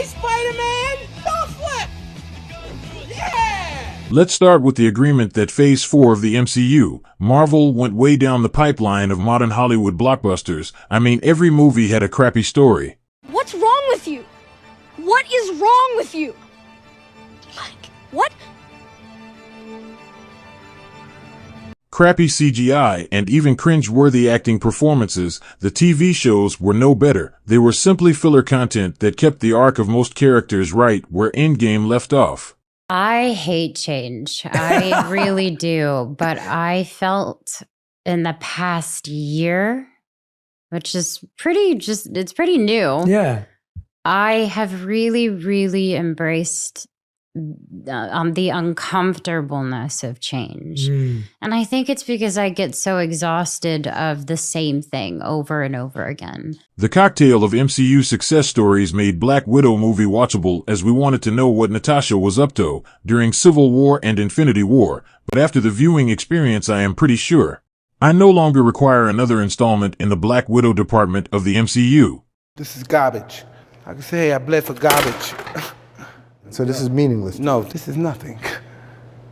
Spider-Man! Ball flip! Yeah! Let's start with the agreement that Phase 4 of the MCU, Marvel, went way down the pipeline of modern Hollywood blockbusters. I mean, every movie had a crappy story. What's wrong with you? What is wrong with you? Like, what? Crappy CGI and even cringe-worthy acting performances. The TV shows were no better. They were simply filler content that kept the arc of most characters right where Endgame left off. I hate change. I really do. But I felt in the past year, which is it's pretty new. Yeah. I have really, really embraced the uncomfortableness of change. And I think it's because I get so exhausted of the same thing over and over again. The cocktail of MCU success stories made Black Widow movie watchable as we wanted to know what Natasha was up to during Civil War and Infinity War, but after the viewing experience I am pretty sure I no longer require another installment in the Black Widow department of the MCU. This is garbage. I can say I bled for garbage. So this is meaningless. No, this is nothing.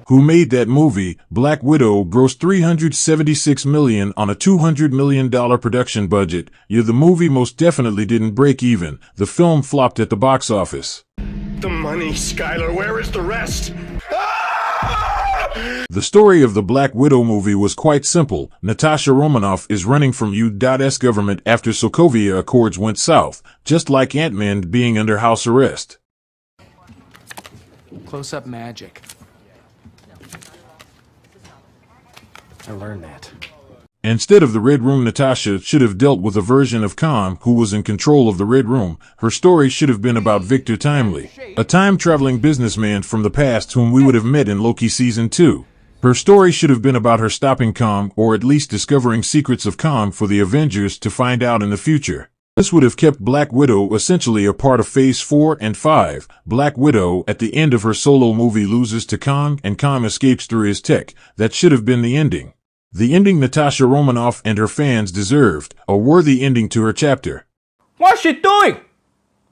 Who made that movie? Black Widow grossed $376 million on a $200 million production budget. Yeah, the movie most definitely didn't break even. The film flopped at the box office. The money, Skylar. Where is the rest? The story of the Black Widow movie was quite simple. Natasha Romanoff is running from U.S. government after Sokovia Accords went south, just like Ant-Man being under house arrest. Close-up magic. I learned that. Instead of the Red Room, Natasha should have dealt with a version of Khan who was in control of the Red Room. Her story should have been about Victor Timely, a time-traveling businessman from the past whom we would have met in Loki Season 2. Her story should have been about her stopping Khan, or at least discovering secrets of Khan for the Avengers to find out in the future. This would have kept Black Widow essentially a part of Phase 4 and 5. Black Widow, at the end of her solo movie, loses to Kang and Kang escapes through his tech. That should have been the ending. The ending Natasha Romanoff and her fans deserved. A worthy ending to her chapter. What's she doing?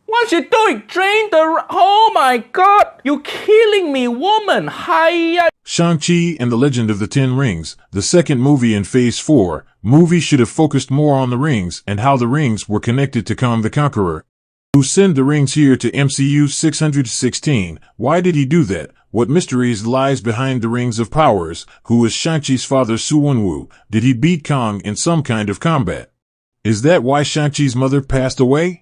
What's she doing? Drain the... Oh my god! You're killing me, woman! Hiya! Shang-Chi and the Legend of the Ten Rings, the second movie in Phase 4, movie should have focused more on the rings and how the rings were connected to Kang the Conqueror. Who sent the rings here to MCU 616? Why did he do that? What mysteries lies behind the Rings of Powers? Who is Shang-Chi's father, Su-Wen-Wu? Did he beat Kang in some kind of combat? Is that why Shang-Chi's mother passed away?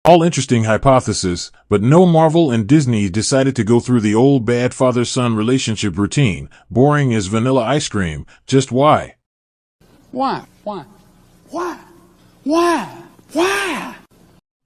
All interesting hypotheses, but no, Marvel and Disney decided to go through the old bad father-son relationship routine, boring as vanilla ice cream. Just why? Why?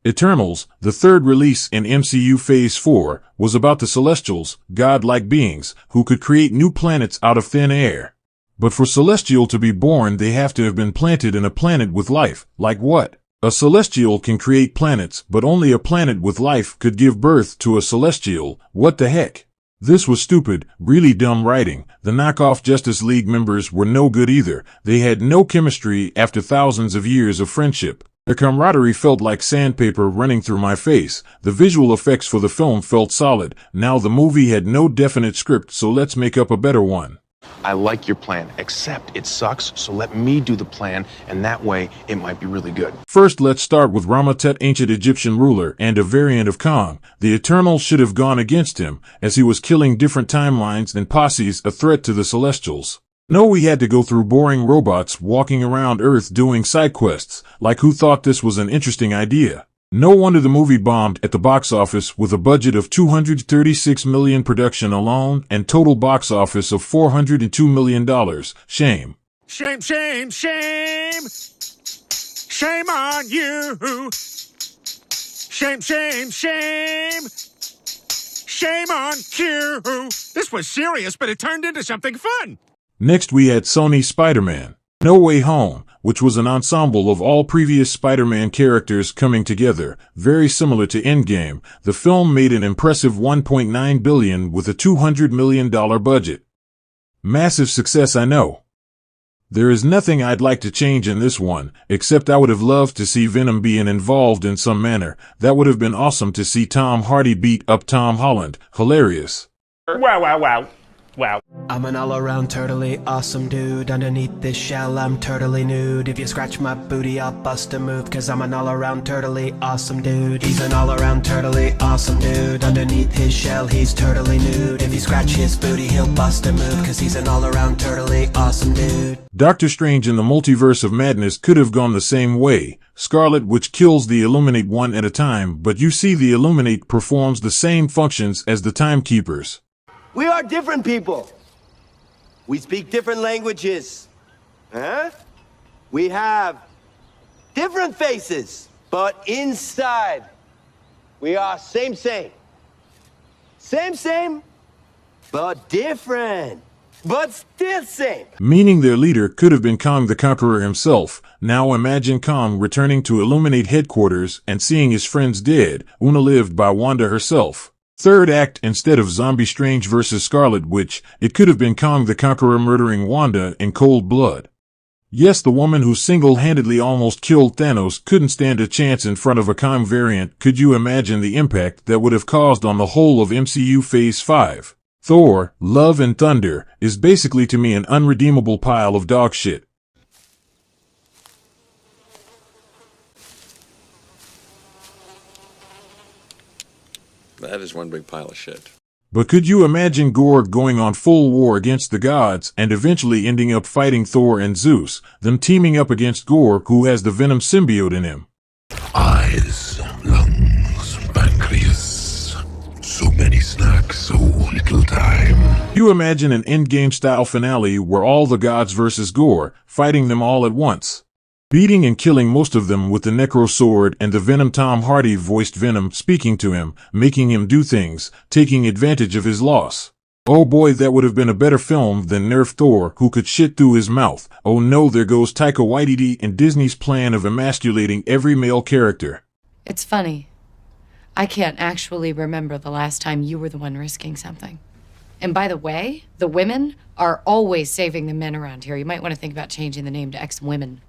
Eternals, the third release in MCU Phase 4, was about the Celestials, god-like beings, who could create new planets out of thin air. But for Celestial to be born, they have to have been planted in a planet with life. Like what? A Celestial can create planets, but only a planet with life could give birth to a Celestial. What the heck? This was stupid, really dumb writing. The knockoff Justice League members were no good either. They had no chemistry after thousands of years of friendship. Their camaraderie felt like sandpaper running through my face. The visual effects for the film felt solid. Now the movie had no definite script, so let's make up a better one. I like your plan, except it sucks, so let me do the plan, and that way it might be really good. First, let's start with Rama-Tut, ancient Egyptian ruler and a variant of Kang. The Eternals should have gone against him, as he was killing different timelines and posses, a threat to the Celestials. No, we had to go through boring robots walking around Earth doing side quests. Like, who thought this was an interesting idea? No wonder the movie bombed at the box office with a budget of $236 million production alone and total box office of $402 million. Shame. Shame, shame, shame. Shame on you. Shame, shame, shame. Shame on you. This was serious, but it turned into something fun. Next we had Sony's Spider-Man: No Way Home, which was an ensemble of all previous Spider-Man characters coming together, very similar to Endgame. The film made an impressive $1.9 billion with a $200 million budget. Massive success, I know. There is nothing I'd like to change in this one, except I would have loved to see Venom being involved in some manner. That would have been awesome to see Tom Hardy beat up Tom Holland. Hilarious. Wow. I'm an all-around turtly awesome dude. Underneath this shell I'm turtly nude. If you scratch my booty I'll bust a move, cause I'm an all-around turtly awesome dude. He's an all-around turtly awesome dude. Underneath his shell he's turtly nude. If you scratch his booty he'll bust a move, cause he's an all-around turtly awesome dude. Doctor Strange in the Multiverse of Madness could have gone the same way. Scarlet Witch kills the Illuminate one at a time, but you see the Illuminate performs the same functions as the Timekeepers. We are different people. We speak different languages. Huh? We have different faces, but inside, we are same, but different, but still same. Meaning their leader could have been Kong the Conqueror himself. Now imagine Kong returning to Illuminate headquarters and seeing his friends dead, unalived by Wanda herself. Third act, instead of Zombie Strange vs. Scarlet Witch, it could have been Kong the Conqueror murdering Wanda in cold blood. Yes, the woman who single-handedly almost killed Thanos couldn't stand a chance in front of a Kong variant. Could you imagine the impact that would have caused on the whole of MCU Phase 5? Thor, Love and Thunder, is basically to me an unredeemable pile of dog shit. That is one big pile of shit. But could you imagine Gorr going on full war against the gods and eventually ending up fighting Thor and Zeus, them teaming up against Gorr, who has the Venom symbiote in him? Eyes, lungs, pancreas. So many snacks, so little time. You imagine an Endgame style finale where all the gods versus Gorr, fighting them all at once. Beating and killing most of them with the Necro Sword and the Venom Tom Hardy voiced Venom speaking to him, making him do things, taking advantage of his loss. Oh boy, that would have been a better film than Nerf Thor, who could shit through his mouth. Oh no, there goes Taika Waititi and Disney's plan of emasculating every male character. It's funny. I can't actually remember the last time you were the one risking something. And by the way, the women are always saving the men around here. You might want to think about changing the name to X-Women.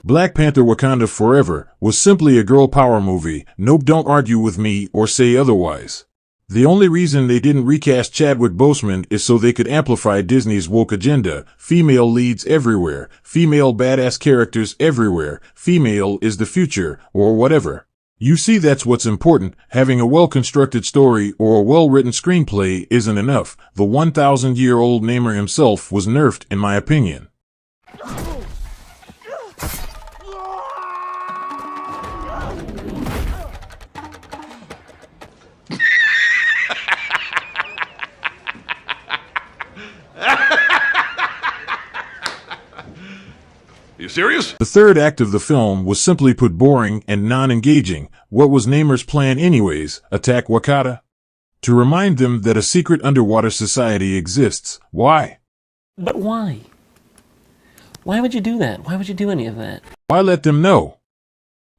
Black Panther Wakanda Forever was simply a girl power movie. Nope, don't argue with me or say otherwise. The only reason they didn't recast Chadwick Boseman is so they could amplify Disney's woke agenda. Female leads everywhere. Female badass characters everywhere. Female is the future, or whatever. You see, that's what's important. Having a well-constructed story or a well-written screenplay isn't enough. The 1,000-year-old Namor himself was nerfed, in my opinion. You serious? The third act of the film was simply put boring and non-engaging. What was Namor's plan anyways? Attack Wakanda? To remind them that a secret underwater society exists. Why? But why? Why would you do that? Why would you do any of that? Why let them know?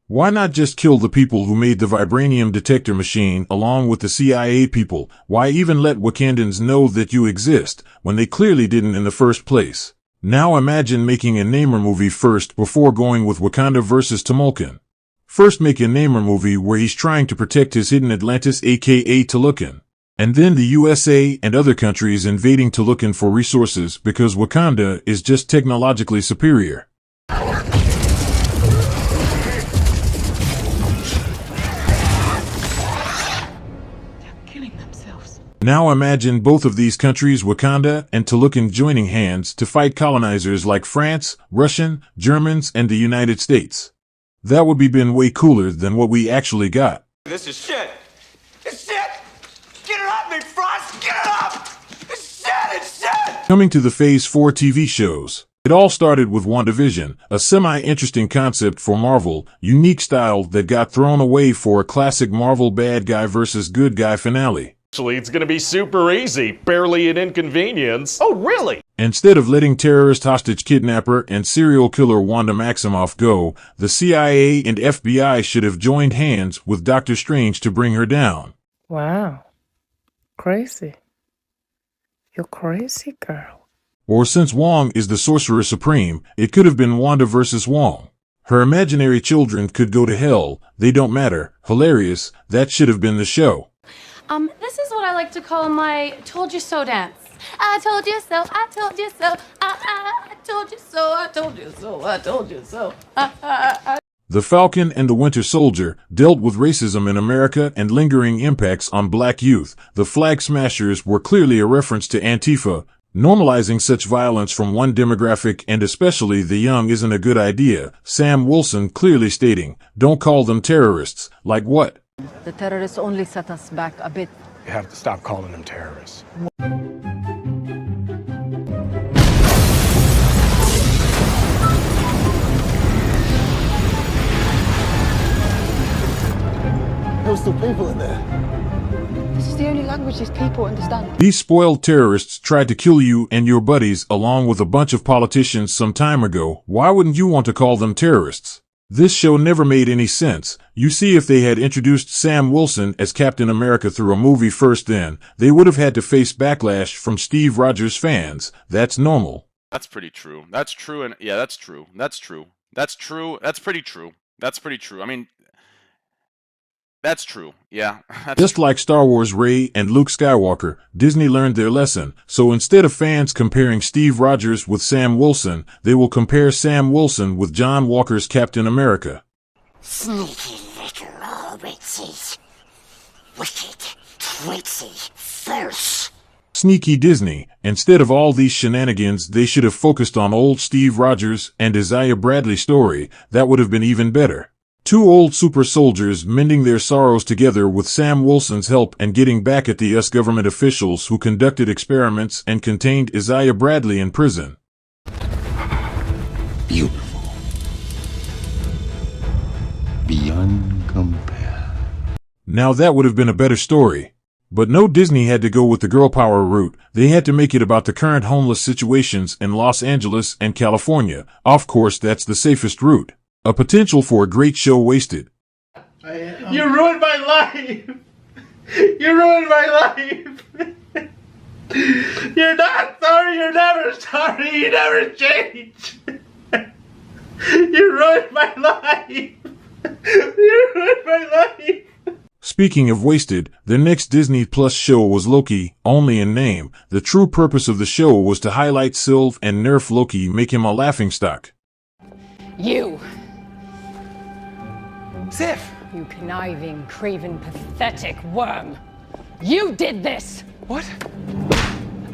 Why not just kill the people who made the vibranium detector machine along with the CIA people? Why even let Wakandans know that you exist when they clearly didn't in the first place? Now imagine making a Namor movie first before going with Wakanda versus Talokan. First make a Namor movie where he's trying to protect his hidden Atlantis aka Talokan. And then the USA and other countries invading Talokan for resources because Wakanda is just technologically superior. Now imagine both of these countries, Wakanda and Talokan, joining hands to fight colonizers like France, Russian, Germans, and the United States. That would be been way cooler than what we actually got. This is shit. It's shit. Get it off me, Frost. Get it off. It's shit. It's shit. Coming to the Phase 4 TV shows. It all started with WandaVision, a semi-interesting concept for Marvel, unique style that got thrown away for a classic Marvel bad guy versus good guy finale. Actually, it's gonna be super easy, barely an inconvenience. Oh, really? Instead of letting terrorist hostage kidnapper and serial killer Wanda Maximoff go, the CIA and FBI should have joined hands with Doctor Strange to bring her down. Wow. Crazy. You crazy girl. Or since Wong is the Sorcerer Supreme, it could have been Wanda versus Wong. Her imaginary children could go to hell, they don't matter, hilarious, that should have been the show. This is what I like to call my told you so dance. I told you so, I told you so, I told you so, I told you so, I told you so. The Falcon and the Winter Soldier dealt with racism in America and lingering impacts on black youth. The Flag Smashers were clearly a reference to Antifa. Normalizing such violence from one demographic and especially the young isn't a good idea. Sam Wilson clearly stating, don't call them terrorists. Like what? The terrorists only set us back a bit. You have to stop calling them terrorists. There were still people in there. This is the only language these people understand. These spoiled terrorists tried to kill you and your buddies along with a bunch of politicians some time ago. Why wouldn't you want to call them terrorists? This show never made any sense. You see, if they had introduced Sam Wilson as Captain America through a movie first, then they would have had to face backlash from Steve Rogers fans. That's normal. That's pretty true. That's true, and yeah, that's true. That's true. That's true. That's pretty true. That's pretty true. I mean, that's true. Yeah. Just like Star Wars Rey and Luke Skywalker, Disney learned their lesson. So instead of fans comparing Steve Rogers with Sam Wilson, they will compare Sam Wilson with John Walker's Captain America. Sneaky little hobbitses. Wicked, tricksy, fierce. Sneaky Disney. Instead of all these shenanigans, they should have focused on old Steve Rogers and Isaiah Bradley's story. That would have been even better. Two old super soldiers mending their sorrows together with Sam Wilson's help and getting back at the US government officials who conducted experiments and contained Isaiah Bradley in prison. Beautiful. Beyond compare. Now that would have been a better story. But no, Disney had to go with the girl power route. They had to make it about the current homeless situations in Los Angeles and California. Of course, that's the safest route. A potential for a great show wasted. You ruined my life! You ruined my life! You're not sorry, you're never sorry, you never change! You ruined my life! You ruined my life! Speaking of wasted, the next Disney Plus show was Loki, only in name. The true purpose of the show was to highlight Sylve and nerf Loki, make him a laughingstock. You! Sif! You conniving, craven, pathetic worm! You did this! What?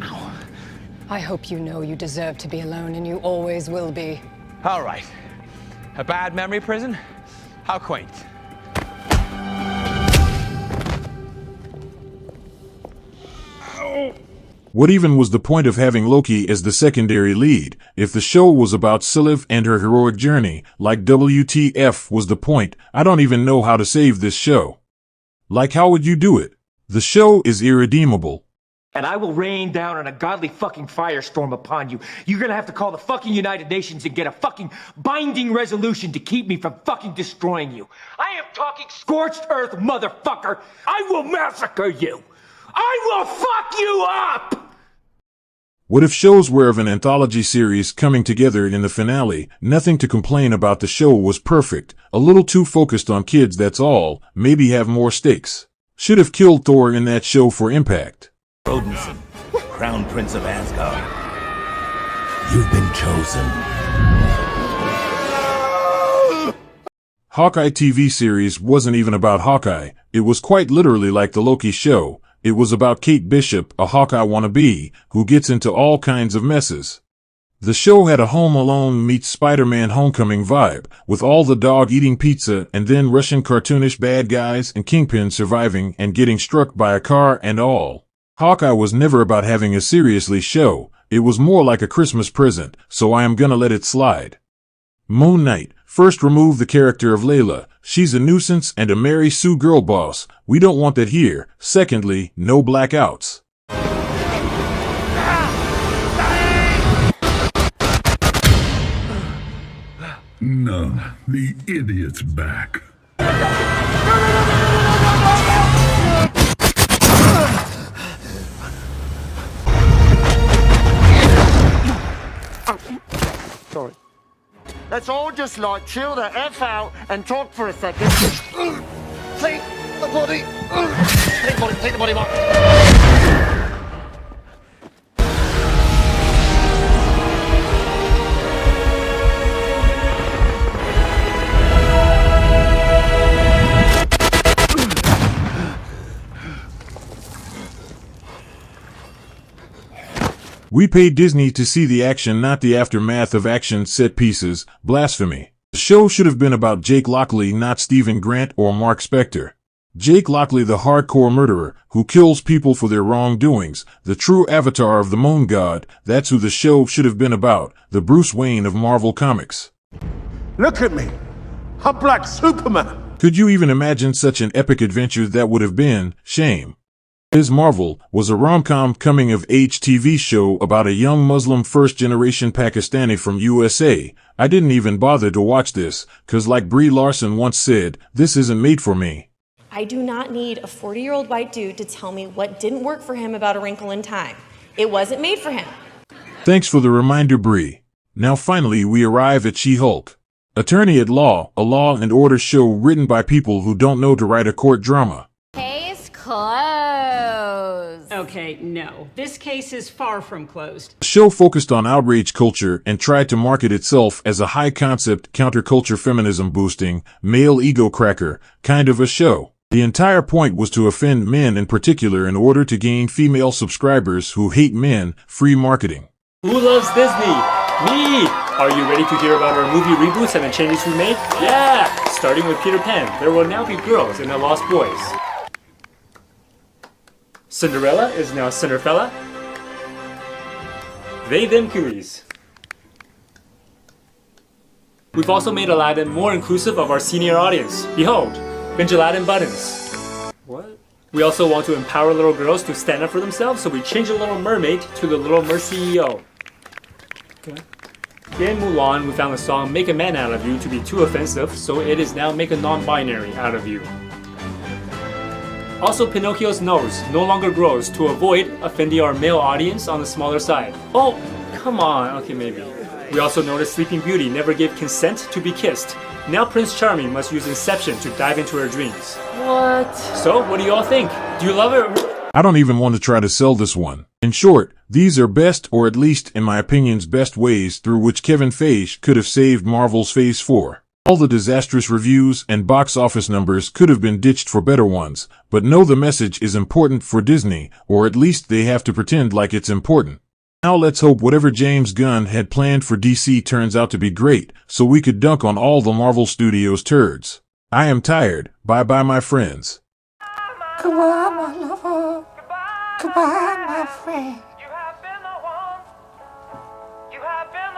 Ow. I hope you know you deserve to be alone, and you always will be. All right. A bad memory prison? How quaint. What even was the point of having Loki as the secondary lead, if the show was about Sylve and her heroic journey? Like, WTF was the point? I don't even know how to save this show. Like, how would you do it? The show is irredeemable. And I will rain down on a godly fucking firestorm upon you. You're gonna have to call the fucking United Nations and get a fucking binding resolution to keep me from fucking destroying you. I am talking scorched earth, motherfucker. I will massacre you. I will fuck you up! What if shows were of an anthology series coming together in the finale? Nothing to complain about, the show was perfect. A little too focused on kids, that's all. Maybe have more stakes. Should have killed Thor in that show for impact. Odinson, Crown Prince of Asgard. You've been chosen. Hawkeye TV series wasn't even about Hawkeye. It was quite literally like the Loki show. It was about Kate Bishop, a Hawkeye wannabe, who gets into all kinds of messes. The show had a Home Alone meets Spider-Man Homecoming vibe, with all the dog eating pizza and then Russian cartoonish bad guys and Kingpin surviving and getting struck by a car and all. Hawkeye was never about having a seriously show. It was more like a Christmas present, so I am gonna let it slide. Moon Knight. First, remove the character of Layla. She's a nuisance and a Mary Sue girl boss. We don't want that here. Secondly, no blackouts. No, the idiot's back. let's all just like chill the F out and talk for a second. Take the body. Take the body, Mark. We paid Disney to see the action, not the aftermath of action set pieces. Blasphemy. The show should have been about Jake Lockley, not Stephen Grant or Mark Spector. Jake Lockley, the hardcore murderer who kills people for their wrongdoings, the true avatar of the Moon God. That's who the show should have been about, the Bruce Wayne of Marvel Comics. Look at me. I'm Black Superman. Could you even imagine such an epic adventure that would have been? Shame. Ms. Marvel was a rom-com coming-of-age TV show about a young Muslim first-generation Pakistani from USA. I didn't even bother to watch this, 'cause like Brie Larson once said, this isn't made for me. I do not need a 40-year-old white dude to tell me what didn't work for him about A Wrinkle in Time. It wasn't made for him. Thanks for the reminder, Brie. Now finally we arrive at She-Hulk. Attorney at Law, a law and order show written by people who don't know to write a court drama. Case closed. Okay, no. This case is far from closed. The show focused on outrage culture and tried to market itself as a high-concept, counterculture feminism-boosting, male ego-cracker kind of a show. The entire point was to offend men in particular in order to gain female subscribers who hate men. Free marketing. Who loves Disney? Me! Are you ready to hear about our movie reboots and the changes we made? Yeah! Starting with Peter Pan, there will now be girls and the Lost Boys. Cinderella is now Cinderfella. They them cuties. We've also made Aladdin more inclusive of our senior audience. Behold, Binge Aladdin buttons. What? We also want to empower little girls to stand up for themselves, so we changed the Little Mermaid to the Little Merceo. Okay. In Mulan, we found the song Make a Man Out of You to be too offensive, so it is now Make a Non-Binary Out of You. Also, Pinocchio's nose no longer grows to avoid offending our male audience on the smaller side. Oh, come on. Okay, maybe. We also noticed Sleeping Beauty never gave consent to be kissed. Now Prince Charming must use Inception to dive into her dreams. What? So, what do you all think? Do you love it? I don't even want to try to sell this one. In short, these are best, or at least in my opinions best ways through which Kevin Feige could have saved Marvel's Phase 4. All the disastrous reviews and box office numbers could have been ditched for better ones, but no, the message is important for Disney, or at least they have to pretend like it's important. Now let's hope whatever James Gunn had planned for DC turns out to be great, so we could dunk on all the Marvel Studios turds. I am tired. Bye-bye, my friends. Goodbye, my lover. Goodbye, my friend. You have been the one. You have been